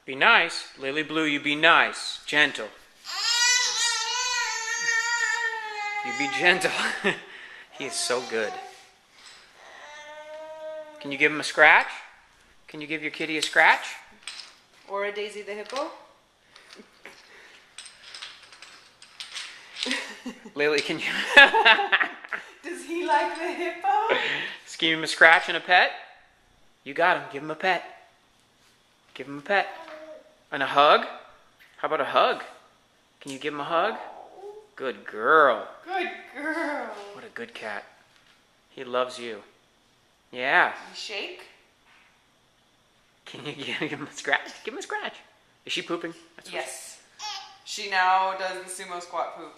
Be nice. Lily Blue, you be nice. Gentle. You be gentle. He is so good. Can you give him a scratch? Can you give your kitty a scratch? Or a Daisy the Hippo? Lily, can you... Does he like the hippo? Just give him a scratch and a pet? You got him. Give him a pet. Give him a pet. And a hug? How about a hug? Can you give him a hug? Good girl. Good girl. What a good cat. He loves you. Yeah. You shake? Can you give him a scratch? Give him a scratch. Is she pooping? Yes. She now does the sumo squat poop.